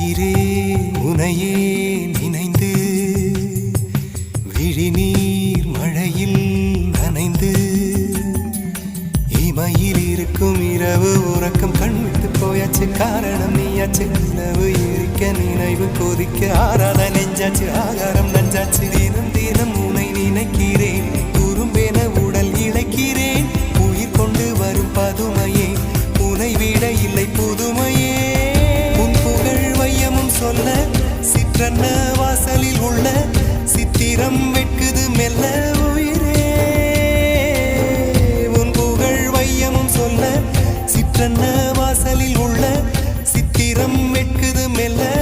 உயிரே உனையே நினைந்து விழிநீர் மழையில் நனைந்து இமையில் இருக்கும் இரவு உறக்கம் கண்விட்டு போயாச்சு. காரணம் நீயாச்சு. நிலவு எரிக்க நினைவு கொதிக்க ஆறாத நெஞ்சாச்சு. ஆகாரம் நஞ்சாச்சு. தினம் தினம் உனை நினைக்கிறேன். குறும்பென உடல் இழைக்கிறேன். உயிர் கொண்டு வரும் பதுமையே உனை விட இல்லை புதுமையே. உன் புகழ் வையமும் சொல்ல சிற்றன்ன வாசலில் உள்ள சித்திரம் வெட்குது மெல்ல உயிரே. உன் புகழ் வையமும் சொல்ல சிற்றன்ன வாசலில் உள்ள சித்திரம் வெட்குது மெல்ல